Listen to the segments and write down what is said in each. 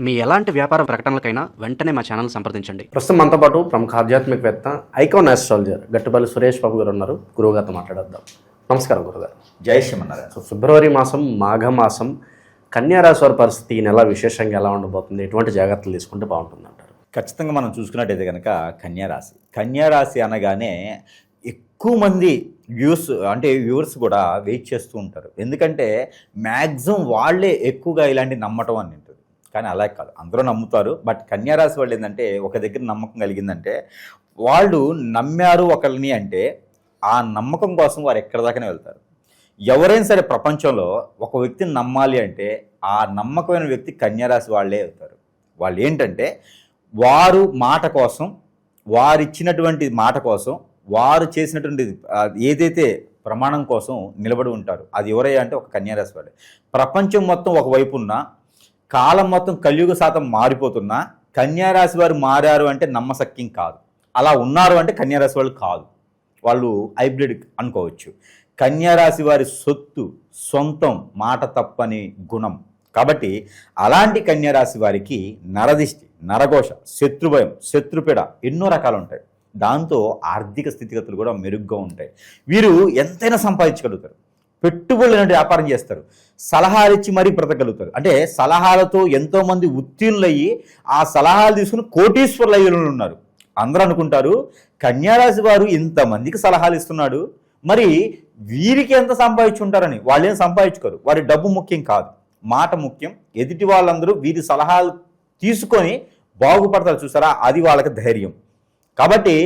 మీ ఎలాంటి వ్యాపార ప్రకటనలకైనా వెంటనే మా ఛానల్ సంప్రదించండి. ప్రస్తుతం మనతో పాటు ప్రముఖ ఆధ్యాత్మికవేత్త ఐకాన్ ఆస్ట్రాలజర్ గట్టుపల్లి సురేష్ బాబు గారు ఉన్నారు. గురువుగారితో మాట్లాడేద్దాం. నమస్కారం గురుగారు. జై శ్రీమన్నారాయణ. ఫిబ్రవరి మాసం, మాఘమాసం, కన్యారాశి వారి పరిస్థితి ఈ నెల విశేషంగా ఎలా ఉండబోతుంది? ఎటువంటి జాగ్రత్తలు తీసుకుంటే బాగుంటుంది అంటారు? ఖచ్చితంగా మనం చూసుకున్నట్టయితే కనుక కన్యారాశి అనగానే ఎక్కువ మంది వ్యూవర్స్ కూడా వెయిట్ చేస్తూ ఉంటారు. ఎందుకంటే మ్యాక్సిమం వాళ్ళే ఎక్కువగా ఇలాంటి నమ్మటం అని ఉంటుంది. కానీ అలా కాదు, అందరూ నమ్ముతారు. బట్ కన్యారాశి వాళ్ళు ఏంటంటే ఒక దగ్గర నమ్మకం కలిగిందంటే వాళ్ళు నమ్మారు ఒకరిని అంటే ఆ నమ్మకం కోసం వారు ఎక్కడి దాకానే వెళ్తారు. ఎవరైనా సరే ప్రపంచంలో ఒక వ్యక్తిని నమ్మాలి అంటే ఆ నమ్మకమైన వ్యక్తి కన్యారాశి వాళ్ళే అవుతారు. వాళ్ళు ఏంటంటే వారు మాట కోసం, వారిచ్చినటువంటి మాట కోసం, వారు చేసినటువంటి ఏదైతే ప్రమాణం కోసం నిలబడి ఉంటారు. అది ఎవరయ్యా అంటే ఒక కన్యారాశి వాళ్ళే. ప్రపంచం మొత్తం ఒకవైపు ఉన్న, కాలం మొత్తం కలియుగ శాతం మారిపోతున్నా కన్యారాశి వారు మారారు అంటే నమ్మశక్యం కాదు. అలా ఉన్నారు అంటే కన్యారాశి వాళ్ళు కాదు, వాళ్ళు హైబ్రిడ్ అనుకోవచ్చు. కన్యారాశి వారి సొంతం, మాట తప్పని గుణం. కాబట్టి అలాంటి కన్యారాశి వారికి నరదిష్టి, నరఘోష, శత్రుభయం, శత్రుపీడ ఎన్నో రకాలు ఉంటాయి. దాంతో ఆర్థిక స్థితిగతులు కూడా మెరుగ్గా ఉంటాయి. వీరు ఎంతైనా సంపాదించగలుగుతారు. పెట్టుబడులు అనేటువంటి వ్యాపారం చేస్తారు. సలహాలు ఇచ్చి మరీ బ్రతకగలుగుతారు. అంటే సలహాలతో ఎంతోమంది ఉత్తీర్ణులయ్యి ఆ సలహాలు తీసుకుని కోటీశ్వరులు అయ్యి ఉన్నారు. అందరూ అనుకుంటారు కన్యారాశి వారు ఇంతమందికి సలహాలు ఇస్తున్నాడు, మరి వీరికి ఎంత సంపాదించుంటారని. వాళ్ళు ఏం సంపాదించుకోరు. వారి డబ్బు ముఖ్యం కాదు, మాట ముఖ్యం. ఎదుటి వాళ్ళందరూ వీరి సలహాలు తీసుకొని బాగుపడతారు చూసారా, అది వాళ్ళకి ధైర్యం. కాబట్టి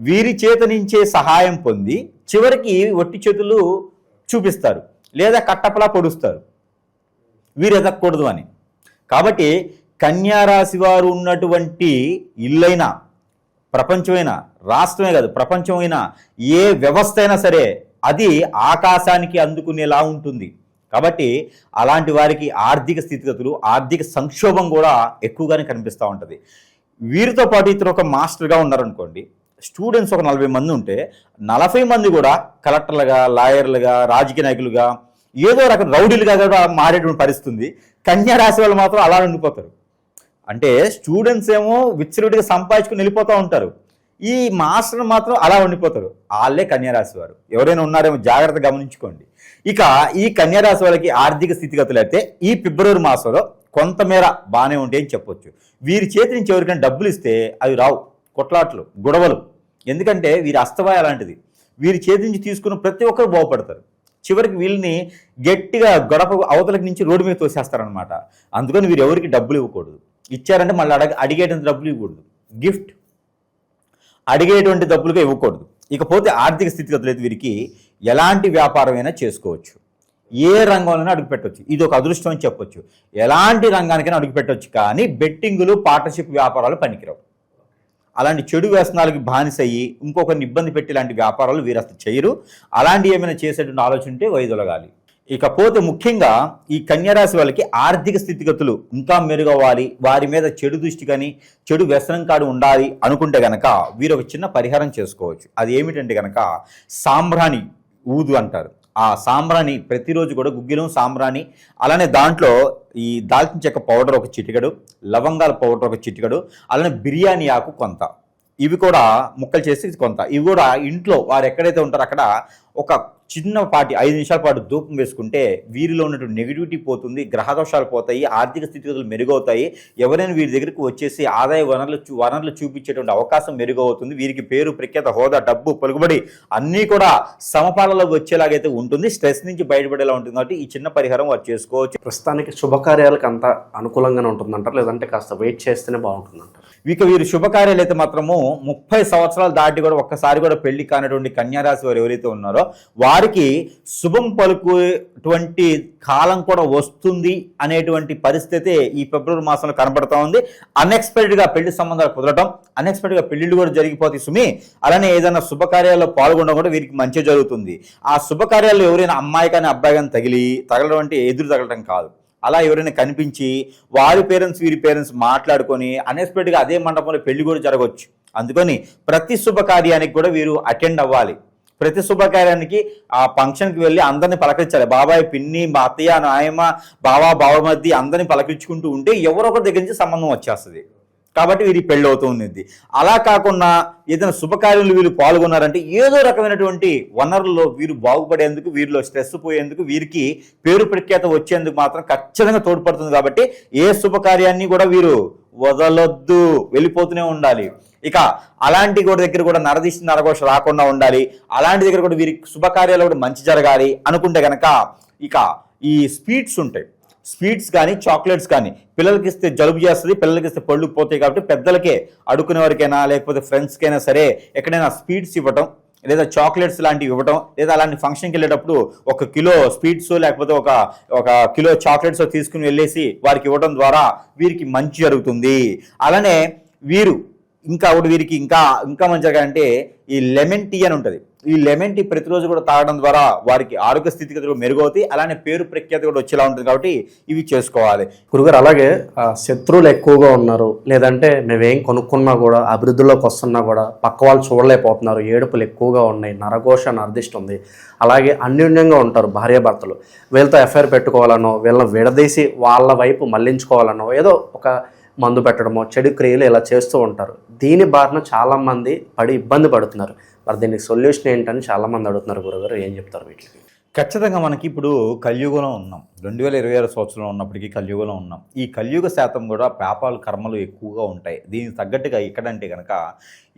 వీరి చేత నుంచే సహాయం పొంది చివరికి ఒట్టి చేతులు చూపిస్తారు, లేదా కట్టపలా పొడుస్తారు వీరు ఎదగకూడదు అని. కాబట్టి కన్యారాశి వారు ఉన్నటువంటి ఇల్లైనా, ప్రపంచమైనా, రాష్ట్రమే కాదు ప్రపంచమైనా, ఏ వ్యవస్థ అయినా సరే అది ఆకాశానికి అందుకునేలా ఉంటుంది. కాబట్టి అలాంటి వారికి ఆర్థిక స్థితిగతులు, ఆర్థిక సంక్షోభం కూడా ఎక్కువగానే కనిపిస్తూ ఉంటుంది. వీరితో పాటు ఇతరు ఒక మాస్టర్గా ఉన్నారనుకోండి, స్టూడెంట్స్ ఒక 40 మంది ఉంటే 40 మంది కూడా కలెక్టర్లుగా, లాయర్లుగా, రాజకీయ నాయకులుగా, ఏదో రకం రౌడీలుగా కూడా మారేటువంటి పరిస్థితి ఉంది. కన్యారాశి వాళ్ళు మాత్రం అలా ఉండిపోతారు. అంటే స్టూడెంట్స్ ఏమో విచ్చలుడిగా సంపాదించుకుని వెళ్ళిపోతూ ఉంటారు, ఈ మాస్టర్ మాత్రం అలా ఉండిపోతారు. వాళ్ళే కన్యారాశి వారు. ఎవరైనా ఉన్నారేమో జాగ్రత్త గమనించుకోండి. ఇక ఈ కన్యారాశి వాళ్ళకి ఆర్థిక స్థితిగతులు అయితే ఈ ఫిబ్రవరి మాసంలో కొంతమేర బాగానే ఉంటాయని చెప్పొచ్చు. వీరి చేతి నుంచి ఎవరికైనా డబ్బులు ఇస్తే అవి రావు, కొట్లాట్లు, గొడవలు. ఎందుకంటే వీరి అస్తవాయ అలాంటిది. వీరి చేతి నుంచి తీసుకున్న ప్రతి ఒక్కరు బాగుపడతారు. చివరికి వీళ్ళని గట్టిగా గడప అవతలకి నుంచి రోడ్డు మీద తోసేస్తారనమాట. అందుకని వీరు ఎవరికి డబ్బులు ఇవ్వకూడదు. ఇచ్చారంటే మళ్ళీ అడిగేటువంటి డబ్బులు ఇవ్వకూడదు, గిఫ్ట్ అడిగేటువంటి డబ్బులుగా ఇవ్వకూడదు. ఇకపోతే ఆర్థిక స్థితిగతులు అయితే వీరికి ఎలాంటి వ్యాపారమైనా చేసుకోవచ్చు, ఏ రంగంలోనే అడుగుపెట్టవచ్చు. ఇది ఒక అదృష్టం అని చెప్పొచ్చు. ఎలాంటి రంగానికైనా అడుగుపెట్టవచ్చు. కానీ బెట్టింగులు, పార్ట్నర్షిప్ వ్యాపారాలు పనికిరావు. అలాంటి చెడు వ్యసనాలకి బానిసయ్యి ఇంకొకరిని ఇబ్బంది పెట్టి ఇలాంటి వ్యాపారాలు వీరు అసలు చేయరు. అలాంటి ఏమైనా చేసేటువంటి ఆలోచన ఉంటే వైదొలగాలి. ఇకపోతే ముఖ్యంగా ఈ కన్యారాశి వాళ్ళకి ఆర్థిక స్థితిగతులు ఇంకా మెరుగవ్వాలి, వారి మీద చెడు దృష్టి కానీ చెడు వ్యసనం కాడు ఉండాలి అనుకుంటే గనక వీరు ఒక చిన్న పరిహారం చేసుకోవచ్చు. అది ఏమిటంటే గనక సాంబ్రాణి ఊదు అంటారు. ఆ సాంబ్రాణి ప్రతిరోజు కూడా గుగ్గిలం, సాంబ్రాణి, అలానే దాంట్లో ఈ దాల్చిన చెక్క పౌడర్ ఒక చిటికెడు, లవంగాల పౌడర్ ఒక చిటికెడు, అలానే బిర్యానీ ఆకు కొంత, ఇవి కూడా ముక్కలు చేసి కొంత, ఇవి కూడా ఇంట్లో వారు ఎక్కడైతే ఉంటారో అక్కడ ఒక చిన్నపాటి 5 నిమిషాల పాటు ధూపం వేసుకుంటే వీరిలో ఉన్నటువంటి నెగిటివిటీ పోతుంది, గ్రహదోషాలు పోతాయి, ఆర్థిక స్థితిగతులు మెరుగవుతాయి. ఎవరైనా వీరి దగ్గరికి వచ్చేసి ఆదాయ వనరులు చూపించేటువంటి అవకాశం మెరుగవుతుంది. వీరికి పేరు, ప్రఖ్యాత, హోదా, డబ్బు, పలుకుబడి అన్నీ కూడా సమపాలలోకి వచ్చేలాగైతే ఉంటుంది. స్ట్రెస్ నుంచి బయటపడేలా ఉంటుంది. కాబట్టి ఈ చిన్న పరిహారం వారు చేసుకోవచ్చు. ప్రస్తుతానికి శుభకార్యాలకు అంత అనుకూలంగానే ఉంటుందంటారు, లేదంటే కాస్త వెయిట్ చేస్తేనే బాగుంటుందంటారు? ఇక వీరు శుభకార్యాలు అయితే మాత్రము 30 సంవత్సరాలు దాటి కూడా ఒక్కసారి కూడా పెళ్లి కానటువంటి కన్యారాశి వారు ఎవరైతే ఉన్నారో వారికి శుభం పలుకుటువంటి కాలం కూడా వస్తుంది అనేటువంటి పరిస్థితి ఈ ఫిబ్రవరి మాసంలో కనబడతా ఉంది. అన్ఎక్స్పెక్టెడ్గా పెళ్లి సంబంధాలు కుదరడం, అన్ఎక్స్పెక్టెడ్గా పెళ్లిళ్ళు కూడా జరిగిపోతాయి సుమి. అలానే ఏదైనా శుభకార్యాల్లో పాల్గొనడం కూడా వీరికి మంచి జరుగుతుంది. ఆ శుభకార్యాల్లో ఎవరైనా అమ్మాయి కానీ అబ్బాయి కానీ తగలడం అంటే ఎదురు తగలడం కాదు, అలా ఎవరైనా కనిపించి వారి పేరెంట్స్ వీరి పేరెంట్స్ మాట్లాడుకొని అన్ఎక్స్పెక్టెడ్గా అదే మండపంలో పెళ్లి కూడా జరగవచ్చు. అందుకని ప్రతి శుభకార్యానికి కూడా వీరు అటెండ్ అవ్వాలి. ప్రతి శుభకార్యానికి ఆ ఫంక్షన్కి వెళ్ళి అందరిని పలకరించాలి. బాబాయ్, పిన్ని, మా అత్తయ్య, నాయమ్మ, బావా, బావమద్ది అందరిని పలకరించుకుంటూ ఉంటే ఎవరొకరి దగ్గర నుంచి సంబంధం వచ్చేస్తుంది. కాబట్టి వీరికి పెళ్ళి అవుతూ ఉంది. అలా కాకుండా ఏదైనా శుభకార్యంలో వీరు పాల్గొన్నారంటే ఏదో రకమైనటువంటి వనరుల్లో వీరు బాగుపడేందుకు, వీరిలో స్ట్రెస్ పోయేందుకు, వీరికి పేరు ప్రఖ్యాత వచ్చేందుకు మాత్రం ఖచ్చితంగా తోడ్పడుతుంది. కాబట్టి ఏ శుభకార్యాన్ని కూడా వీరు వదలొద్దు, వెళ్ళిపోతూనే ఉండాలి. ఇక అలాంటి కూడా దగ్గర కూడా నరదిష్టి నరఘోష రాకుండా ఉండాలి. అలాంటి దగ్గర కూడా వీరికి శుభకార్యాలు కూడా మంచి జరగాలి అనుకుంటే కనుక ఇక ఈ స్వీట్స్ ఉంటాయి. స్వీట్స్ కానీ చాక్లెట్స్ కానీ పిల్లలకి ఇస్తే జలుబు చేస్తుంది, పిల్లలకి ఇస్తే పళ్ళు పోతాయి. కాబట్టి పెద్దలకే, అడుక్కునే వారికైనా లేకపోతే ఫ్రెండ్స్కైనా సరే ఎక్కడైనా స్వీట్స్ ఇవ్వటం, లేదా చాక్లెట్స్ లాంటివి ఇవ్వటం, లేదా అలాంటి ఫంక్షన్కి వెళ్ళేటప్పుడు 1 కిలో స్వీట్స్ లేకపోతే ఒక కిలో చాక్లెట్స్ తీసుకుని వెళ్ళేసి వారికి ఇవ్వడం ద్వారా వీరికి మంచి జరుగుతుంది. అలానే వీరికి ఇంకా మంచిగా అంటే ఈ లెమన్ టీ అని ఉంటుంది. ఈ లెమన్ టీ ప్రతిరోజు కూడా తాగడం ద్వారా వారికి ఆరోగ్య స్థితిగతులు మెరుగవుతాయి. అలానే పేరు ప్రఖ్యాతి కూడా వచ్చేలా ఉంటుంది. కాబట్టి ఇవి చేసుకోవాలి. గురుగారు, అలాగే శత్రువులు ఎక్కువగా ఉన్నారు, లేదంటే మేమేం కొనుక్కున్నా కూడా అభివృద్ధిలోకి వస్తున్నా కూడా పక్క వాళ్ళు చూడలేకపోతున్నారు, ఏడుపులు ఎక్కువగా ఉన్నాయి, నరఘోష నరదిష్టి ఉంది, అలాగే అన్యోన్యంగా ఉంటారు భార్యాభర్తలు, వీళ్ళతో ఎఫ్ఐఆర్ పెట్టుకోవాలనో, వీళ్ళని విడదీసి వాళ్ళ వైపు మళ్లించుకోవాలనో, ఏదో ఒక మందు పెట్టడమో, చెడు క్రియలు ఇలా చేస్తూ ఉంటారు. దీని బారిన చాలామంది పడి ఇబ్బంది పడుతున్నారు. మరి దీనికి సొల్యూషన్ ఏంటని చాలామంది అడుగుతున్నారు. గురుగారు ఏం చెప్తారు వీటికి? ఖచ్చితంగా మనకి ఇప్పుడు కలియుగంలో ఉన్నాం. 2026 సంవత్సరంలో ఉన్నప్పటికీ కలియుగంలో ఉన్నాం. ఈ కలియుగ శాతం కూడా పాపాలు, కర్మలు ఎక్కువగా ఉంటాయి. దీనికి తగ్గట్టుగా ఎక్కడంటే కనుక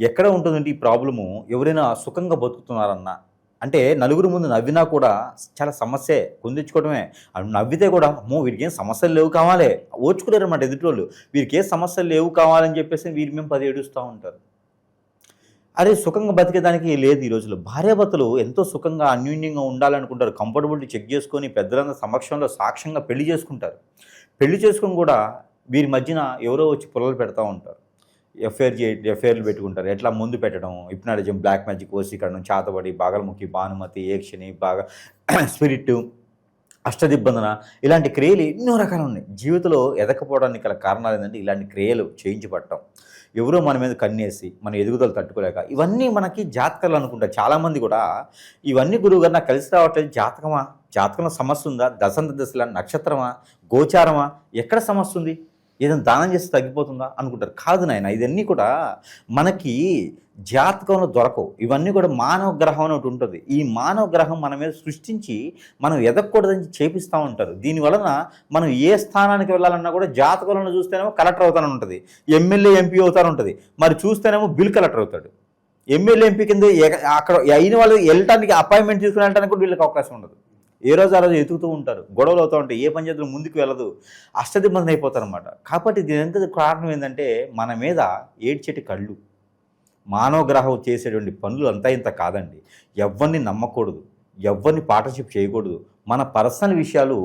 ఎక్కడ ఉంటుందంటే ఈ ప్రాబ్లము, ఎవరైనా సుఖంగా బతుకుతున్నారన్నా అంటే నలుగురు ముందు నవ్వినా కూడా చాలా సమస్యే, కొందించుకోవడమే. నవ్వితే కూడా అమ్మో వీరికి ఏం సమస్యలు లేవు కావాలి, ఓర్చుకోలేరు అన్నమాట ఎదుటివాళ్ళు. వీరికి ఏ సమస్యలు లేవు కావాలని చెప్పేసి వీరి మేము 10 ఏడుస్తూ ఉంటారు. అరే సుఖంగా బతికేదానికి లేదు. ఈ రోజుల్లో భార్యాభర్తలు ఎంతో సుఖంగా అన్యోన్యంగా ఉండాలనుకుంటారు. కంఫర్టబిలిటీ చెక్ చేసుకొని పెద్దలందరి సమక్షంలో సాక్ష్యంగా పెళ్లి చేసుకుంటారు. పెళ్లి చేసుకొని కూడా వీరి మధ్యన ఎవరో వచ్చి పుల్లలు పెడతా ఉంటారు. ఎఫ్ఐఆర్లు పెట్టుకుంటారు. ఎట్లా ముందు పెట్టడం, హిప్నాటిజం, బ్లాక్ మ్యాజిక్, వశీకరణం, చాతబడి, బాగలముఖి, భానుమతి, ఏక్షిని, బాగా స్పిరిట్, అష్టదిబ్బందన, ఇలాంటి క్రియలు ఎన్నో రకాలు ఉన్నాయి. జీవితంలో ఎదకపోవడానికి గల కారణాలు ఏంటంటే ఇలాంటి క్రియలు చేయించబడటం, ఎవరో మన మీద కన్నేసి మన ఎదుగుదల తట్టుకోలేక, ఇవన్నీ మనకి జాతకాలు అనుకుంటారు చాలామంది కూడా. ఇవన్నీ గురువుగారు నాకు కలిసి రావట్లేదు, జాతకంలో సమస్య ఉందా, దశల నక్షత్రమా, గోచారమా, ఎక్కడ సమస్య ఉంది, ఏదైనా దానం చేస్తే తగ్గిపోతుందా అనుకుంటారు. కాదు నాయన, ఇవన్నీ కూడా మనకి జాతకంలో దొరకవు. ఇవన్నీ కూడా మానవ గ్రహం అని ఒకటి ఉంటుంది. ఈ మానవ గ్రహం మన మీద సృష్టించి మనం ఎదగకూడదని చేపిస్తూ ఉంటారు. దీనివలన మనం ఏ స్థానానికి వెళ్ళాలన్నా కూడా జాతకంలో చూస్తేనేమో కలెక్టర్ అవుతానని ఉంటుంది, ఎమ్మెల్యే ఎంపీ అవుతాను ఉంటుంది, మరి చూస్తేనేమో బిల్ కలెక్టర్ అవుతాడు. ఎమ్మెల్యే ఎంపీ కింద అక్కడ అయిన వాళ్ళు వెళ్ళటానికి అపాయింట్మెంట్ తీసుకుని వెళ్ళడానికి కూడా వీళ్ళకి అవకాశం ఉండదు. ఏ రోజు ఆ రోజు ఎతుకుతూ ఉంటారు, గొడవలు అవుతూ ఉంటాయి, ఏ పంచాయతీలో ముందుకు వెళ్ళదు, అష్టదిబ్బంది అయిపోతారనమాట. కాబట్టి దీని కారణం ఏంటంటే మన మీద ఏడ్చేటి కళ్ళు. మానవ గ్రహం చేసేటువంటి పనులు అంతా ఇంత కాదండి. ఎవరిని నమ్మకూడదు, ఎవరిని పార్ట్నర్షిప్ చేయకూడదు, మన పర్సనల్ విషయాలు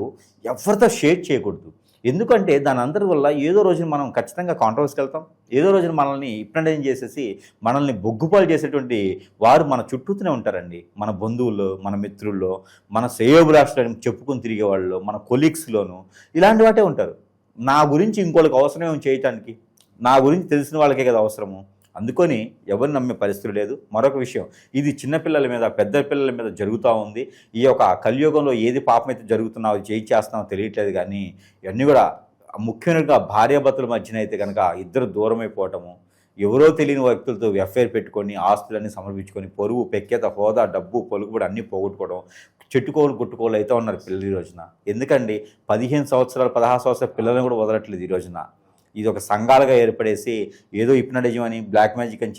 ఎవరితో షేర్ చేయకూడదు. ఎందుకంటే దాని అందరి వల్ల ఏదో రోజున మనం ఖచ్చితంగా కాంట్రవర్స్కి వెళ్తాం. ఏదో రోజున మనల్ని హిప్నటైజ్ చేసేసి మనల్ని బొగ్గుపాలు చేసేటువంటి వారు మన చుట్టూతూనే ఉంటారండి. మన బంధువుల్లో, మన మిత్రుల్లో, మన శ్రేయోభిలాషులను చెప్పుకొని తిరిగే వాళ్ళు, మన కొలీగ్స్లోనూ ఇలాంటి వాటే ఉంటారు. నా గురించి ఇంకోళ్ళకి అవసరమేమో చేయటానికి, నా గురించి తెలిసిన వాళ్ళకే కదా అవసరము. అందుకొని ఎవరిని నమ్మే పరిస్థితి లేదు. మరొక విషయం, ఇది చిన్నపిల్లల మీద, పెద్ద పిల్లల మీద జరుగుతూ ఉంది. ఈ యొక్క కలియుగంలో ఏది పాపం అయితే జరుగుతున్నావో, చేస్తున్నావో తెలియట్లేదు. కానీ ఇవన్నీ కూడా ముఖ్యంగా భార్యాభర్తల మధ్యన అయితే కనుక ఇద్దరు దూరమైపోవటము, ఎవరో తెలియని వ్యక్తులతో ఎఫ్ఐఆర్ పెట్టుకొని ఆస్తులన్నీ సమర్పించుకొని పొరుగు, పెక్కేత, హోదా, డబ్బు, పొలుగుబడి అన్నీ పోగొట్టుకోవడం, చెట్టుకోలు గుట్టుకోలు అయితే ఉన్నారు పిల్లలు ఈ రోజున. ఎందుకండి 15 సంవత్సరాలు 16 సంవత్సరాల పిల్లలను కూడా వదలట్లేదు ఈ రోజున. ఇది ఒక సంఘాలుగా ఏర్పడేసి ఏదో హిప్నటిజం అని, బ్లాక్ మ్యాజిక్ అని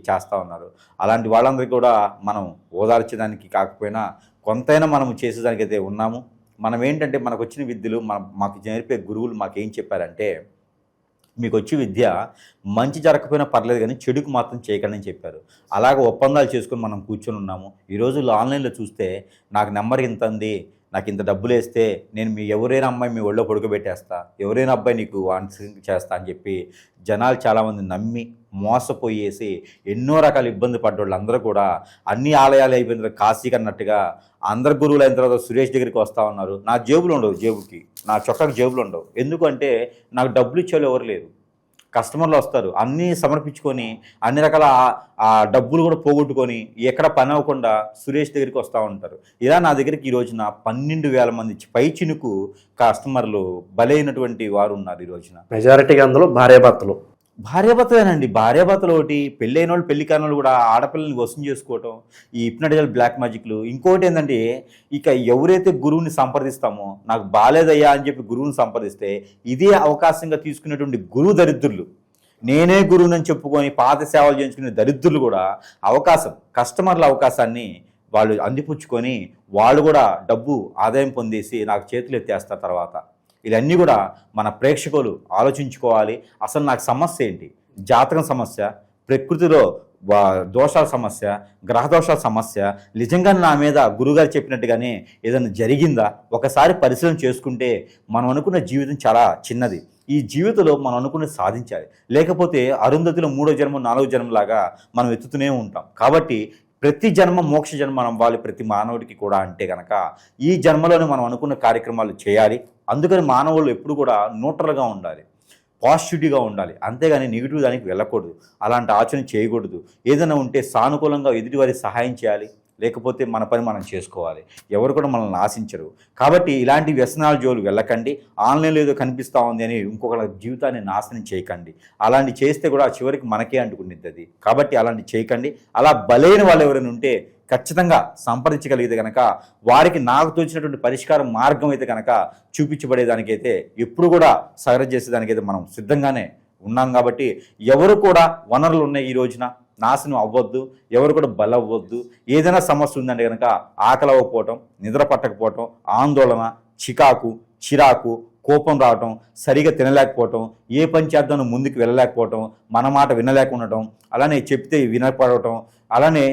చేస్తూ ఉన్నారు. అలాంటి వాళ్ళందరికీ కూడా మనం ఓదార్చడానికి కాకపోయినా కొంతైనా మనం చేసేదానికైతే ఉన్నాము. మనం ఏంటంటే మనకు వచ్చిన విద్యలు మాకు నేర్పే గురువులు మాకేం చెప్పారంటే, మీకు వచ్చి విద్య మంచి జరగకపోయినా పర్లేదు కానీ చెడుకు మాత్రం చేయకండి అని చెప్పారు. అలాగే ఒప్పందాలు చేసుకొని మనం కూర్చొని ఉన్నాము. ఈ రోజుల్లో ఆన్లైన్లో చూస్తే నాకు నెంబర్ ఇంత ఉంది, నాకు ఇంత డబ్బులు వేస్తే నేను ఎవరైనా అమ్మాయి మీ ఒళ్ళో పడుకోబెట్టేస్తా, ఎవరైనా అబ్బాయి నీకు ఆన్సరింగ్ చేస్తా అని చెప్పి జనాలు చాలామంది నమ్మి మోసపోయేసి ఎన్నో రకాల ఇబ్బంది పడ్డోళ్ళు అందరూ కూడా అన్ని ఆలయాలు అయిపోయిన తర్వాత కాశీకి అన్నట్టుగా అందరు గురువులు అయిన తర్వాత సురేష్ దగ్గరికి వస్తూ ఉన్నారు. నా జేబులు ఉండవు, నా చొక్కాకి జేబులు ఉండవు. ఎందుకంటే నాకు డబ్బులు ఇచ్చేవాళ్ళు ఎవరు లేరు. కస్టమర్లు వస్తారు, అన్నీ సమర్పించుకొని అన్ని రకాల ఆ డబ్బులు కూడా పోగొట్టుకొని ఎక్కడ పని అవ్వకుండా సురేష్ దగ్గరికి వస్తూ ఉంటారు. ఇలా నా దగ్గరికి ఈ రోజున 12,000 మంది పై చినుకు కస్టమర్లు బలైనటువంటి వారు ఉన్నారు ఈ రోజున. మెజారిటీగా అందులో భార్యాభర్తలేనండి. భార్యాభర్తలు ఒకటి, పెళ్ళైన వాళ్ళు పెళ్లి కాని వాళ్ళు కూడా ఆడపిల్లల్ని వశం చేసుకోవటం, ఈ హిప్నటిజల్ బ్లాక్ మ్యాజిక్లు. ఇంకోటి ఏంటంటే, ఇక ఎవరైతే గురువుని సంప్రదిస్తామో, నాకు బాలేదయ్యా అని చెప్పి గురువుని సంప్రదిస్తే ఇదే అవకాశంగా తీసుకునేటువంటి గురువు దరిద్రులు, నేనే గురువునని చెప్పుకొని పాత సేవలు చేయించుకునే దరిద్రులు కూడా కస్టమర్ల అవకాశాన్ని వాళ్ళు అందిపుచ్చుకొని వాళ్ళు కూడా డబ్బు ఆదాయం పొందేసి నాకు చేతులు ఎత్తేస్తారు తర్వాత. ఇవన్నీ కూడా మన ప్రేక్షకులు ఆలోచించుకోవాలి. అసలు నాకు సమస్య ఏంటి? జాతకం సమస్య, ప్రకృతిలో దోషాల సమస్య, గ్రహ దోషాల సమస్య, నిజంగా నా మీద గురుగారు చెప్పినట్టుగానే ఏదైనా జరిగిందా? ఒకసారి పరిశీలన చేసుకుంటే మనం అనుకున్న జీవితం చాలా చిన్నది. ఈ జీవితంలో మనం అనుకున్నది సాధించాలి. లేకపోతే అరుంధతిలో 3వ జన్మ 4వ జన్మలాగా మనం ఎత్తుతూనే ఉంటాం. కాబట్టి ప్రతి జన్మ మోక్ష జన్మ అవ్వాలి ప్రతి మానవుడికి కూడా. అంటే కనుక ఈ జన్మలోనే మనం అనుకున్న కార్యక్రమాలు చేయాలి. అందుకని మానవులు ఎప్పుడు కూడా న్యూట్రల్గా ఉండాలి, పాజిటివ్గా ఉండాలి. అంతేగాని నెగిటివ్ దానికి వెళ్ళకూడదు, అలాంటి ఆచరణ చేయకూడదు. ఏదైనా ఉంటే సానుకూలంగా ఎదుటివారికి సహాయం చేయాలి, లేకపోతే మన పని మనం చేసుకోవాలి. ఎవరు కూడా మనల్ని ఆశించరు. కాబట్టి ఇలాంటి వ్యసనాల జోలు వెళ్ళకండి. ఆన్లైన్లో ఏదో కనిపిస్తూ ఉంది అని ఇంకొకరి జీవితాన్ని నాశనం చేయకండి. అలాంటి చేస్తే కూడా చివరికి మనకే అంటుకునేది అది. కాబట్టి అలాంటి చేయకండి. అలా బలైన వాళ్ళు ఎవరైనా ఉంటే ఖచ్చితంగా సంప్రదించగలిగితే కనుక వారికి నాకు తోచినటువంటి పరిష్కార మార్గం అయితే కనుక చూపించబడేదానికైతే ఎప్పుడు కూడా సహకారం చేసేదానికైతే మనం సిద్ధంగానే ఉన్నాం. కాబట్టి ఎవరు కూడా వనరులు ఉన్నాయి ఈ రోజున నాశనం అవ్వద్దు, ఎవరు కూడా బలవ్వద్దు. ఏదైనా సమస్య ఉందంటే కనుక ఆకలి అవ్వకపోవటం, నిద్ర పట్టకపోవటం, ఆందోళన, చిరాకు, కోపం రావటం, సరిగా తినలేకపోవటం, ఏ పని చేద్దాం ముందుకు వెళ్ళలేకపోవటం, మన మాట వినలేకుండటం, అలానే చెప్తే వినపడటం, అలానే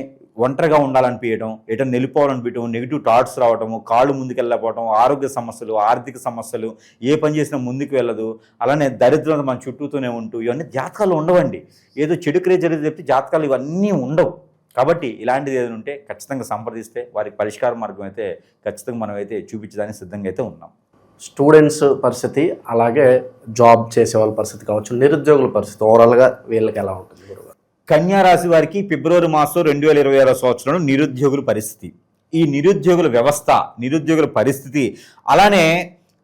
ఒంటరిగా ఉండాలనిపించడం, ఎటన్నా వెళ్ళిపోవాలనిపించడం, నెగిటివ్ థాట్స్ రావటము, కాళ్ళు ముందుకు వెళ్ళకపోవటం, ఆరోగ్య సమస్యలు, ఆర్థిక సమస్యలు, ఏ పని చేసినా ముందుకు వెళ్ళదు, అలానే దరిద్రం మన చుట్టూతోనే ఉంటూ, ఇవన్నీ జాతకాలు ఉండవండి. ఏదో చెడు క్రియ జరిగితే చెప్తే జాతకాలు ఇవన్నీ ఉండవు. కాబట్టి ఇలాంటిది ఏదైనా ఉంటే ఖచ్చితంగా సంప్రదిస్తే వారికి పరిష్కార మార్గం అయితే ఖచ్చితంగా మనం అయితే చూపించడానికి సిద్ధంగా అయితే ఉన్నాం. స్టూడెంట్స్ పరిస్థితి, అలాగే జాబ్ చేసే వాళ్ళ పరిస్థితి కావచ్చు, నిరుద్యోగుల పరిస్థితి ఓవరాల్గా వీళ్ళకి ఎలా ఉంటుంది? కన్యా రాశి వారికి ఫిబ్రవరి మాసం 2026 సంవత్సరంలో నిరుద్యోగుల పరిస్థితి, ఈ నిరుద్యోగుల వ్యవస్థ, నిరుద్యోగుల పరిస్థితి, అలానే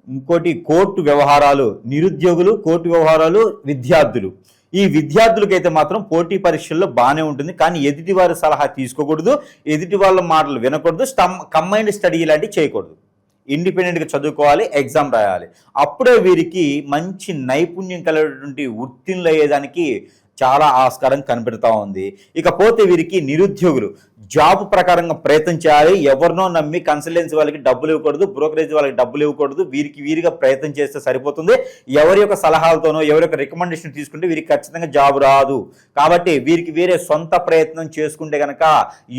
ఇంకోటి కోర్టు వ్యవహారాలు, నిరుద్యోగులు, కోర్టు వ్యవహారాలు, విద్యార్థులు. ఈ విద్యార్థులకైతే మాత్రం పోటీ పరీక్షల్లో బాగానే ఉంటుంది. కానీ ఎదుటి వారి సలహా తీసుకోకూడదు, ఎదుటి వాళ్ళ మాటలు వినకూడదు, కంబైన్డ్ స్టడీ లాంటివి చేయకూడదు. ఇండిపెండెంట్గా చదువుకోవాలి, ఎగ్జామ్ రాయాలి. అప్పుడే వీరికి మంచి నైపుణ్యం కలిగినటువంటి ఉత్తీర్ణులు అయ్యేదానికి చాలా ఆస్కారం కనిపెడతా ఉంది. ఇకపోతే వీరికి నిరుద్యోగులు జాబ్ ప్రకారంగా ప్రయత్నం చేయాలి. ఎవరినో నమ్మి కన్సల్టెన్సీ వాళ్ళకి డబ్బులు ఇవ్వకూడదు, బ్రోకరేజ్ వాళ్ళకి డబ్బులు ఇవ్వకూడదు. వీరిగా ప్రయత్నం చేస్తే సరిపోతుంది. ఎవరి యొక్క సలహాలతోనో ఎవరి యొక్క రికమెండేషన్ తీసుకుంటే వీరికి ఖచ్చితంగా జాబ్ రాదు. కాబట్టి వీరికి వేరే సొంత ప్రయత్నం చేసుకుంటే కనుక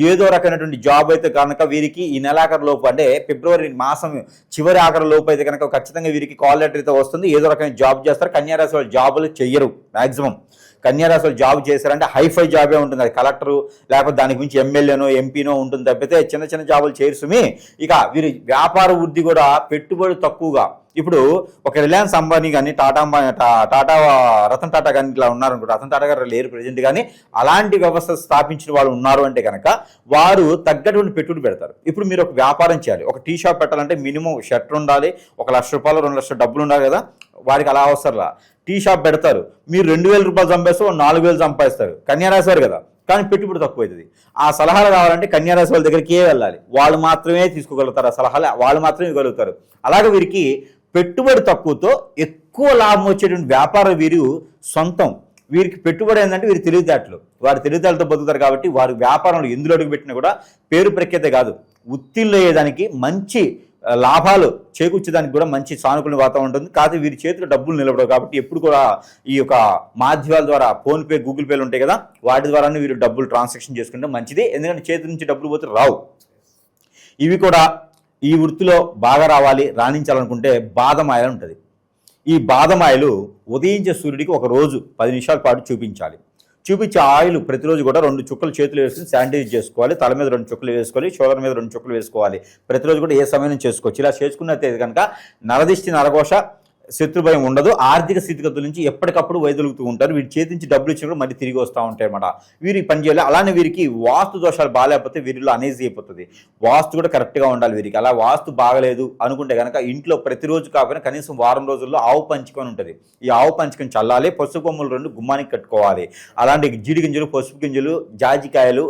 ఏదో రకమైనటువంటి జాబ్ అయితే కనుక వీరికి ఈ నెలాఖరు లోపు, అంటే ఫిబ్రవరి మాసం చివరి ఆఖరి లోపు అయితే కనుక ఖచ్చితంగా వీరికి కాల్ లెటర్ అయితే వస్తుంది. ఏదో రకమైన జాబ్ చేస్తారు. కన్యారాశి వాళ్ళు జాబులు చెయ్యరు. మ్యాక్సిమం కన్యారాశి వాళ్ళు జాబ్ చేశారంటే హైఫై జాబే ఉంటుంది. అది కలెక్టరు లేకపోతే దానికి మించి ఎమ్మెల్యేనో ఎంపీనో ఉంటుంది తప్పితే చిన్న చిన్న జాబులు చేయరుసుమి. ఇక వీరి వ్యాపార వృద్ధి కూడా పెట్టుబడి తక్కువగా. ఇప్పుడు ఒక రిలయన్స్ అంబానీ కానీ, టాటా రతన్ టాటా కానీ ఇట్లా ఉన్నారనుకో, రతన్ టాటా గారు లేరు ప్రజెంట్, కానీ అలాంటి వ్యవస్థ స్థాపించిన వాళ్ళు ఉన్నారు అంటే కనుక వారు తగ్గటువంటి పెట్టుబడి పెడతారు. ఇప్పుడు మీరు ఒక వ్యాపారం చేయాలి, ఒక టీ షాప్ పెట్టాలంటే మినిమం షట్టర్ ఉండాలి, 1 లక్ష రూపాయలు 2 లక్షల డబ్బులు ఉండాలి కదా. వారికి అలా అవసరంలా టీ షాప్ పెడతారు. మీరు 2,000 రూపాయలు సంపాదిస్తారు, 4,000 సంపాదిస్తారు. కన్యారాశి వారు కదా, కానీ పెట్టుబడి తక్కువ అవుతుంది. ఆ సలహాలు కావాలంటే కన్యారాశి వాళ్ళ దగ్గరికి వెళ్ళాలి. వాళ్ళు మాత్రమే తీసుకోగలుగుతారు ఆ సలహాలు, వాళ్ళు మాత్రమే ఇవ్వగలుగుతారు. అలాగే వీరికి పెట్టుబడి తక్కువతో ఎక్కువ లాభం వచ్చేటువంటి వ్యాపారం వీరు సొంతం. వీరికి పెట్టుబడి ఏంటంటే వీరి తెలివితేటలు, వారి తెలివితేటలతో బతుకుతారు. కాబట్టి వారి వ్యాపారంలో ఎందులో అడుగు పెట్టినా కూడా పేరు ప్రఖ్యాత కాదు, ఉత్తీర్ణులు అయ్యేదానికి, మంచి లాభాలు చేకూర్చేదానికి కూడా మంచి సానుకూల వాతావరణం ఉంటుంది. కాకపోతే వీరి చేతిలో డబ్బులు నిలబడవు. కాబట్టి ఎప్పుడు కూడా ఈ యొక్క మాధ్యమాల ద్వారా, ఫోన్పే, గూగుల్ పేలు ఉంటాయి కదా, వాటి ద్వారానే వీరు డబ్బులు ట్రాన్సాక్షన్ చేసుకుంటే మంచిది. ఎందుకంటే చేతి నుంచి డబ్బులు పోతే రావు. ఇవి కూడా ఈ వృత్తిలో బాగా రావాలి, రాణించాలనుకుంటే బాదం ఆయిల్ ఉంటుంది. ఈ బాదం ఆయిల్ ఉదయించే సూర్యుడికి ఒక రోజు 10 నిమిషాల పాటు చూపించాలి. చూపించే ఆయిల్ ప్రతిరోజు కూడా 2 చుక్కలు చేతులు వేసుకుని శానిటైజ్ చేసుకోవాలి. తల మీద 2 చుక్కలు వేసుకోవాలి, షోల్డర్ మీద 2 చుక్కలు వేసుకోవాలి. ప్రతిరోజు కూడా ఏ సమయం చేసుకోవచ్చు. ఇలా చేసుకున్నట్లయితే కనుక నరదిష్టి, నరఘోష, శత్రుభయం ఉండదు. ఆర్థిక స్థితిగతుల నుంచి ఎప్పటికప్పుడు వైదొలుగుతూ ఉంటారు. వీరి చేతి నుంచి డబ్బులు ఇచ్చినప్పుడు మళ్ళీ తిరిగి వస్తూ ఉంటాయి అన్నమాట. వీరికి పని చేయాలి. అలానే వీరికి వాస్తు దోషాలు బాగాలేకపోతే వీరిలో అనేజీ అయిపోతుంది. వాస్తు కూడా కరెక్ట్గా ఉండాలి వీరికి. అలా వాస్తు బాగలేదు అనుకుంటే కనుక ఇంట్లో ప్రతిరోజు కాకపోయినా కనీసం వారం రోజుల్లో ఆవు పంచకం ఉంటుంది. ఈ ఆవు పంచకం చల్లాలి. పసుపు కొమ్ములు 2 గుమ్మానికి కట్టుకోవాలి. అలాంటి జీడి గింజలు, పసుపు గింజలు, జాజికాయలు,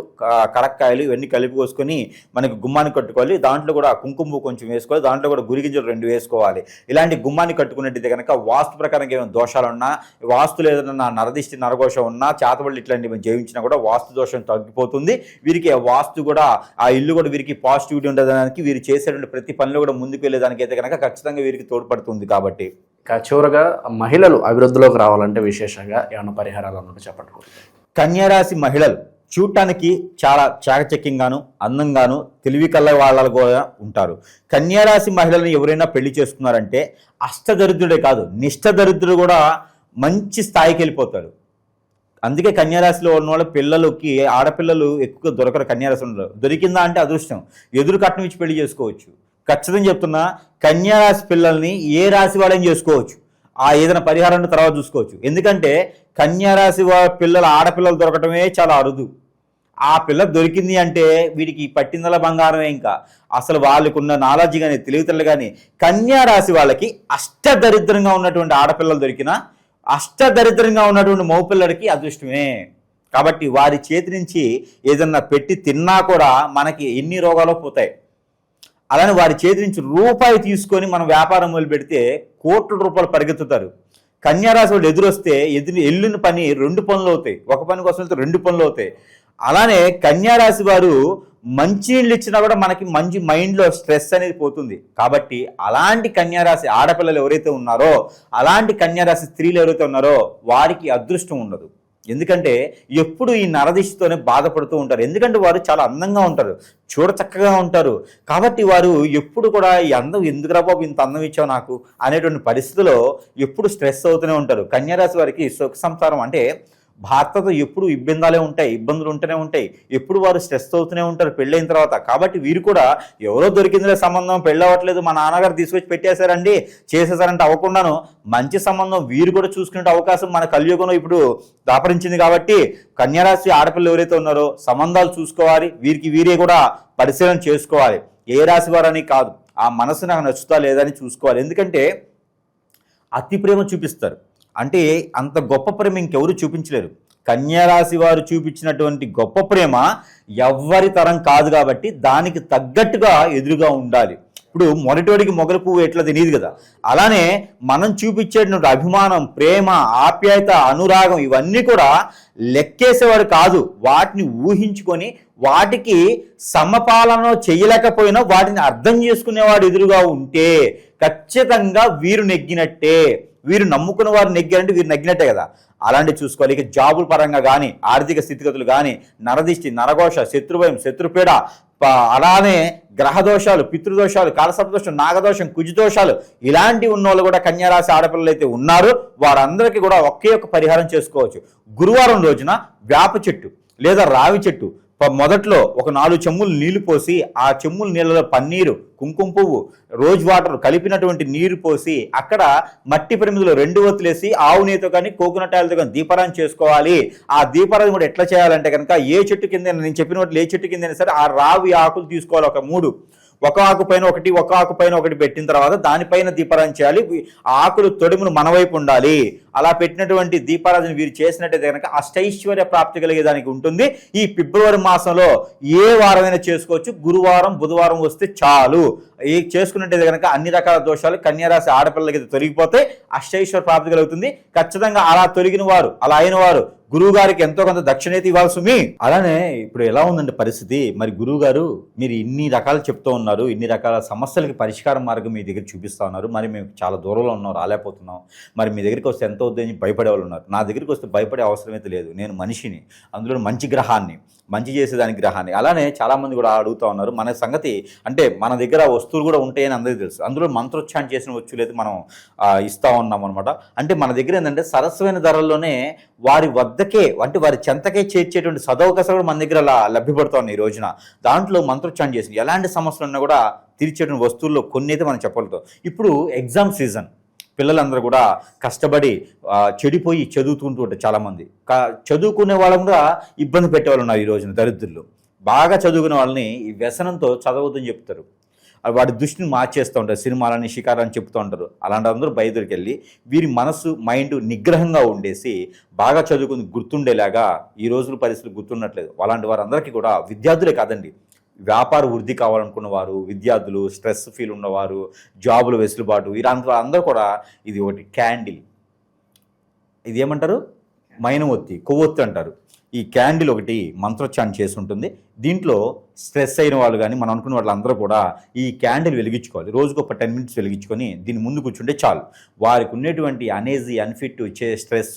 కరక్కాయలు ఇవన్నీ కలిపి కోసుకొని మనకి గుమ్మానికి కట్టుకోవాలి. దాంట్లో కూడా కుంకుమ కొంచెం వేసుకోవాలి. దాంట్లో కూడా గురి గింజలు 2 వేసుకోవాలి. ఇలాంటి గుమ్మాన్ని కట్టుకునే కనుక వాస్తు ప్రకారంగా ఏమైనా దోషాలు ఉన్నా, వాస్తు లేదన్నా నరదిష్టి నరఘోష ఉన్నా, చేతబడులు ఇట్లాంటివి జయించినా కూడా వాస్తు దోషం తగ్గిపోతుంది. వీరికి వాస్తు కూడా ఆ ఇల్లు కూడా వీరికి పాజిటివిటీ ఉండడానికి, వీరు చేసేటువంటి ప్రతి పనిలో కూడా ముందుకు వెళ్ళేదానికి అయితే కనుక ఖచ్చితంగా వీరికి తోడ్పడుతుంది. కాబట్టి చివరగా మహిళలు అభివృద్ధిలోకి రావాలంటే విశేషంగా ఏమైనా పరిహారాలు అన్నట్టు చెప్పండి. కన్యారాశి మహిళలు చూడటానికి చాలా చాకచక్యంగాను, అందంగాను, తెలివి కళ్ళ వాళ్ళు కూడా ఉంటారు. కన్యారాశి మహిళలను ఎవరైనా పెళ్లి చేసుకున్నారంటే అష్టదరిద్రుడే కాదు, నిష్టదరిద్రుడు కూడా మంచి స్థాయికి వెళ్ళిపోతారు. అందుకే కన్యారాశిలో ఉన్న వాళ్ళ పిల్లలకి, ఆడపిల్లలు ఎక్కువగా దొరకరు. కన్యారాశిలో దొరికిందా అంటే అదృష్టం. ఎదురు కట్నం ఇచ్చి పెళ్లి చేసుకోవచ్చు. ఖచ్చితంగా చెప్తున్నా, కన్యారాశి పిల్లల్ని ఏ రాశి వాళ్ళని చేసుకోవచ్చు. ఏదైనా పరిహారాన్ని తర్వాత చూసుకోవచ్చు. ఎందుకంటే కన్యారాశి పిల్లల ఆడపిల్లలు దొరకటమే చాలా అరుదు. ఆ పిల్ల దొరికింది అంటే వీడికి పట్టిందల బంగారమే. ఇంకా అసలు వాళ్ళకున్న నాలెడ్జ్ కానీ, తెలివితేటలు కానీ, కన్యారాశి వాళ్ళకి అష్టదరిద్రంగా ఉన్నటువంటి ఆడపిల్లలు దొరికినా, అష్టదరిద్రంగా ఉన్నటువంటి మగపిల్లడికి అదృష్టమే. కాబట్టి వారి చేతి నుంచి ఏదన్నా పెట్టి తిన్నా కూడా మనకి ఎన్ని రోగాలు పోతాయి. అలానే వారి చేతి నుంచి రూపాయి తీసుకొని మనం వ్యాపారం మొదలు పెడితే కోట్ల రూపాయలు పరిగెత్తుతారు. కన్యారాశి వాళ్ళు ఎదురొస్తే ఎల్లుని పని 2 పనులు అవుతాయి. ఒక పని కోసం వెళ్తే 2 పనులు అవుతాయి. అలానే కన్యారాశి వారు మంచినీళ్ళు ఇచ్చినా కూడా మనకి మంచి మైండ్లో స్ట్రెస్ అనేది పోతుంది. కాబట్టి అలాంటి కన్యారాశి ఆడపిల్లలు ఎవరైతే ఉన్నారో, అలాంటి కన్యారాశి స్త్రీలు ఎవరైతే ఉన్నారో వారికి అదృష్టం ఉండదు. ఎందుకంటే ఎప్పుడు ఈ నరదిష్టితోనే బాధపడుతూ ఉంటారు. ఎందుకంటే వారు చాలా అందంగా ఉంటారు, చూడ చక్కగా ఉంటారు. కాబట్టి వారు ఎప్పుడు కూడా ఈ అందం ఎందుకురా బాబు ఇంత అందం ఇచ్చావు నాకు అనేటువంటి పరిస్థితిలో ఎప్పుడు స్ట్రెస్ అవుతూనే ఉంటారు. కన్యారాశి వారికి సుఖ సంసారం అంటే భర్తతో ఎప్పుడు ఇబ్బందులు ఉంటూనే ఉంటాయి. ఎప్పుడు వారు స్ట్రెస్ అవుతూనే ఉంటారు పెళ్ళైన తర్వాత. కాబట్టి వీరు కూడా ఎవరో దొరికిందిలే సంబంధం, పెళ్ళి అవ్వట్లేదు, మా నాన్నగారు తీసుకొచ్చి పెట్టేశారండి, చేసేసారంటే అవ్వకుండాను మంచి సంబంధం వీరు కూడా చూసుకునే అవకాశం మన కలియుగంలో ఇప్పుడు దాపరించింది. కాబట్టి కన్యారాశి ఆడపిల్లలు ఎవరైతే ఉన్నారో సంబంధాలు చూసుకోవాలి. వీరికి వీరే కూడా పరిశీలన చేసుకోవాలి. ఏ రాశి వారని కాదు, ఆ మనసు నాకు నచ్చుతా లేదని చూసుకోవాలి. ఎందుకంటే అతి ప్రేమ చూపిస్తారు. అంటే అంత గొప్ప ప్రేమ ఇంకెవరు చూపించలేరు. కన్యారాశి వారు చూపించినటువంటి గొప్ప ప్రేమ ఎవ్వరి తరం కాదు. కాబట్టి దానికి తగ్గట్టుగా ఎదురుగా ఉండాలి. ఇప్పుడు మొరటోడికి మొగల పువ్వు ఎట్లా తెలియదు కదా, అలానే మనం చూపించేటువంటి అభిమానం, ప్రేమ, ఆప్యాయత, అనురాగం ఇవన్నీ కూడా లెక్కేసేవాడు కాదు. వాటిని ఊహించుకొని వాటికి సమపాలన చేయలేకపోయినా వాటిని అర్థం చేసుకునేవాడు ఎదురుగా ఉంటే ఖచ్చితంగా వీరు నెగ్గినట్టే. వీరు నమ్ముకున్న వారు నెగ్గారంటే వీరు నెగ్గినట్టే కదా. అలాంటివి చూసుకోవాలి. ఇక జాబుల పరంగా కానీ, ఆర్థిక స్థితిగతులు కానీ, నరదిష్టి, నరఘోష, శత్రుభయం, శత్రుపీడ, అలానే గ్రహదోషాలు, పితృదోషాలు, కాలసర్పదోషం, నాగదోషం, కుజదోషాలు ఇలాంటివి ఉన్న వాళ్ళు కూడా కన్యారాశి ఆడపిల్లలు అయితే ఉన్నారు. వారందరికీ కూడా ఒకే ఒక పరిహారం చేసుకోవచ్చు. గురువారం రోజున వేప చెట్టు లేదా రావి చెట్టు మొదట్లో ఒక 4 చెమ్ములు నీళ్లు పోసి, ఆ చెమ్ముల నీళ్ళలో పన్నీరు, కుంకుమ పువ్వు, రోజ్ వాటర్ కలిపినటువంటి నీరు పోసి అక్కడ మట్టి ప్రమిదలో 2 ఒత్తులేసి ఆవు నెయ్యితో కానీ కోకోనట్ ఆయిల్తో కానీ దీపారాధన చేసుకోవాలి. ఆ దీపారాధన కూడా ఎట్లా చేయాలంటే కనుక ఏ చెట్టు కింద, నేను చెప్పినట్లు ఏ చెట్టు కిందైనా సరే ఆ రావి ఆకులు తీసుకోవాలి. ఒక 3, ఒక ఆకు పైన ఒకటి, ఒక ఆకు పైన ఒకటి పెట్టిన తర్వాత దానిపైన దీపారాధన చేయాలి. ఆ ఆకులు తొడుమును మన వైపు ఉండాలి. అలా పెట్టినటువంటి దీపారాధన వీరు చేసినట్టయితే కనుక అష్టైశ్వర్య ప్రాప్తి కలిగేదానికి ఉంటుంది. ఈ ఫిబ్రవరి మాసంలో ఏ వారమైనా చేసుకోవచ్చు. గురువారం, బుధవారం వస్తే చాలు. ఈ చేసుకున్నట్టయితే కనుక అన్ని రకాల దోషాలు కన్యారాశి ఆడపిల్లలకి తొలగిపోతే అష్టైశ్వర్య ప్రాప్తి కలుగుతుంది. ఖచ్చితంగా అలా తొలగిన వారు, అలా అయిన వారు గురువు గారికి ఎంతో కొంత దక్షిణైతే ఇవ్వాల్సి మీ. అలానే ఇప్పుడు ఎలా ఉందంటే పరిస్థితి, మరి గురువు గారు మీరు ఇన్ని రకాలు చెప్తూ ఉన్నారు, ఇన్ని రకాల సమస్యలకి పరిష్కార మార్గం మీ దగ్గర చూపిస్తూ ఉన్నారు. మరి మేము చాలా దూరంలో ఉన్నాం, రాలేకపోతున్నాం. మరి మీ దగ్గరికి వస్తే ఎంత అవుతుందని భయపడే వాళ్ళు ఉన్నారు. నా దగ్గరికి వస్తే భయపడే అవసరం అయితే లేదు. నేను మనిషిని, అందులో మంచి గ్రహాన్ని, మంచి చేసేదాని గ్రహాన్ని. అలానే చాలామంది కూడా అడుగుతూ ఉన్నారు. మన సంగతి అంటే మన దగ్గర వస్తువులు కూడా ఉంటాయని అందరికీ తెలుసు. అందులో మంత్రోచ్చారణ చేసిన వస్తువులు అయితే మనం ఇస్తూ ఉన్నాం అనమాట. అంటే మన దగ్గర ఏంటంటే సరస్వైన ధరల్లోనే వారి వద్దకే, అంటే వారి చెంతకే చేర్చేటువంటి సదవకాశాలు కూడా మన దగ్గర లభ్యపడుతూ ఉన్నాయి ఈ రోజున. దాంట్లో మంత్రోచ్చారణ చేసిన ఎలాంటి సమస్యలు ఉన్నా కూడా తీర్చేటువంటి వస్తువుల్లో కొన్ని అయితే మనం చెప్పగలుగుతాం. ఇప్పుడు ఎగ్జామ్ సీజన్, పిల్లలందరూ కూడా కష్టపడి చెడిపోయి చదువుకుంటూ ఉంటారు చాలామంది. చదువుకునే వాళ్ళని కూడా ఇబ్బంది పెట్టేవాళ్ళు ఉన్నారు ఈ రోజున దరిద్రులు. బాగా చదువుకునే వాళ్ళని ఈ వ్యసనంతో చదవద్దని చెప్తారు. వాడి దృష్టిని మార్చేస్తూ ఉంటారు, సినిమాలని షికారని చెప్తూ ఉంటారు. అలాంటి అందరూ బయలుదేరికి వెళ్ళి వీరి మనసు మైండ్ నిగ్రహంగా ఉండేసి బాగా చదువుకుని గుర్తుండేలాగా ఈ రోజుల పరిస్థితులు గుర్తున్నట్లేదు. అలాంటి వారందరికీ కూడా విద్యార్థులే కాదండి, వ్యాపార వృద్ధి కావాలనుకున్న వారు, విద్యార్థులు, స్ట్రెస్ ఫీల్ ఉన్నవారు, జాబులు వెసులుబాటు, ఇలాంటి అందరూ కూడా ఇది ఒకటి క్యాండిల్, ఇది ఏమంటారు మైనం ఒత్తి, కొవ్వొత్తి అంటారు. ఈ క్యాండిల్ ఒకటి మంత్రోచ్చారణ చేసి ఉంటుంది. దీంట్లో స్ట్రెస్ అయిన వాళ్ళు కానీ మనం అనుకున్న వాళ్ళందరూ కూడా ఈ క్యాండిల్ వెలిగించుకోవాలి. రోజుకు ఒక 10 minutes వెలిగించుకొని దీని ముందు కూర్చుంటే చాలు. వారికి ఉన్నటువంటి అనేజీ, అన్ఫిట్, స్ట్రెస్,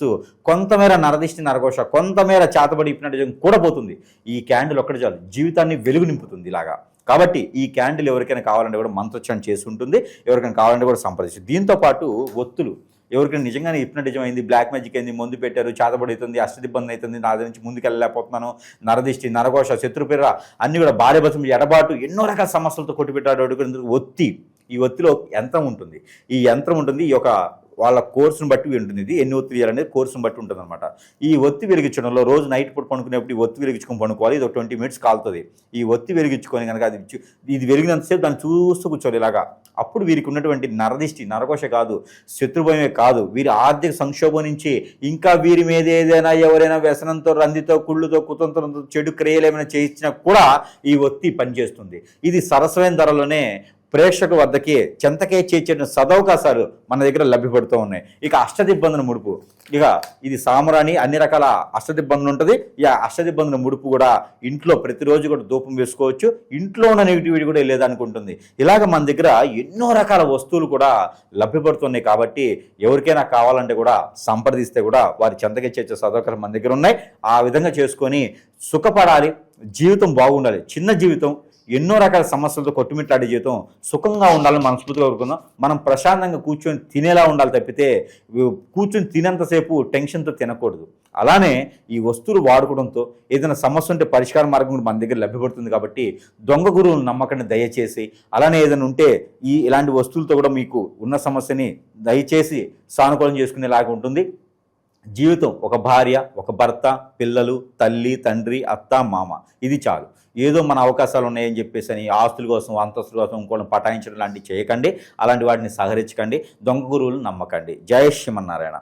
కొంతమేర నరదిష్టి, నరఘోష, కొంతమేర చేతబడి ఇప్పినట్టు కూడా పోతుంది. ఈ క్యాండిల్ ఒక్కటి చాలు, జీవితాన్ని వెలుగు నింపుతుంది ఇలాగా. కాబట్టి ఈ క్యాండిల్ ఎవరికైనా కావాలంటే కూడా మంత్రోచ్చారణ చేసి ఉంటుంది. ఎవరికైనా కావాలంటే కూడా సంప్రదించు. దీంతో పాటు ఒత్తులు, ఎవరికైనా నిజంగానే హిప్నటిజం అయింది, బ్లాక్ మ్యాజిక్ అయింది, మందు పెట్టారు, చేతబడి అవుతుంది, అష్టదిబ్బంది అవుతుంది, నా దగ్గర నుంచి ముందుకు వెళ్ళలేకపోతున్నాను, నరదిష్టి, నరఘోష, శత్రుపిర్ర అన్నీ కూడా భార్య భర్త ఎడబాటు, ఎన్నో రకాల సమస్యలతో కొట్టిపెట్టాడు. ఒత్తి, ఈ ఒత్తిలో యంత్రం ఉంటుంది. ఈ యంత్రం ఉంటుంది, ఈ యొక్క వాళ్ళ కోర్సును బట్టి ఉంటుంది. ఇది ఎన్ని ఒత్తి వేయాలనేది కోర్సును బట్టి ఉంటుంది అనమాట. ఈ ఒత్తి వెలిగించడంలో రోజు నైట్ పూట పడుకునేప్పుడు ఈ ఒత్తి వెలిగించుకొని పడుకోవాలి. ఇది ఒక 20 minutes కాలుతుంది. ఈ ఒత్తి వెలిగించుకొని కనుక ఇది వెలిగినంతసేపు దాన్ని చూస్తూ కూర్చోవాలి ఇలాగా. అప్పుడు వీరికి ఉన్నటువంటి నరదిష్టి, నరఘోష కాదు, శత్రుభయమే కాదు, వీరి ఆర్థిక సంక్షోభం నుంచి, ఇంకా వీరి మీద ఏదైనా ఎవరైనా వ్యసనంతో, రందితో, కుళ్ళుతో, కుతంత్రంతో, చెడు క్రియలు ఏమైనా చేయించినా కూడా ఈ ఒత్తి పనిచేస్తుంది. ఇది సరసమైన ధరలోనే ప్రేక్షకు వద్దకి చెంతకే చేర్చిన సదవకాశాలు మన దగ్గర లభ్యపడుతూ ఉన్నాయి. ఇక అష్టదిబ్బందుల ముడుపు, ఇక ఇది సామరాణి, అన్ని రకాల అష్టదిబ్బందులు ఉంటుంది. ఈ అష్టదిబ్బందుల ముడుపు కూడా ఇంట్లో ప్రతిరోజు కూడా ధూపం వేసుకోవచ్చు. ఇంట్లో ఉన్న నెగిటివిటీ కూడా వెళ్ళేదానికి ఉంటుంది. ఇలాగ మన దగ్గర ఎన్నో రకాల వస్తువులు కూడా లభ్యపడుతున్నాయి. కాబట్టి ఎవరికైనా కావాలంటే కూడా సంప్రదిస్తే కూడా వారి చెంతకే చేర్చే సదవకాశాలు మన దగ్గర ఉన్నాయి. ఆ విధంగా చేసుకొని సుఖపడాలి, జీవితం బాగుండాలి. చిన్న జీవితం, ఎన్నో రకాల సమస్యలతో కొట్టుమిట్లాడే జీవితం సుఖంగా ఉండాలని మనస్ఫూర్తిగా కోరుకుందాం. మనం ప్రశాంతంగా కూర్చొని తినేలా ఉండాలి తప్పితే కూర్చొని తినేంతసేపు టెన్షన్తో తినకూడదు. అలానే ఈ వస్తువులు వాడుకోవడంతో ఏదైనా సమస్య ఉంటే పరిష్కార మార్గం కూడా మన దగ్గర లభ్యపడుతుంది. కాబట్టి దొంగ గురువులు నమ్మకండి దయచేసి. అలానే ఏదైనా ఉంటే ఇలాంటి వస్తువులతో కూడా మీకు ఉన్న సమస్యని దయచేసి సానుకూలం చేసుకునేలాగా ఉంటుంది. జీవితం ఒక భార్య, ఒక భర్త, పిల్లలు, తల్లి, తండ్రి, అత్త, మామ, ఇది చాలు. ఏదో మన అవకాశాలు ఉన్నాయని చెప్పేసి అని ఆస్తుల కోసం, అంతస్తుల కోసం ఇంకోళ్ళని పటాయించడం లాంటివి చేయకండి. అలాంటి వాటిని సహకరించకండి. దొంగ గురువులు నమ్మకండి. జయ శ్రీమన్నారాయణ.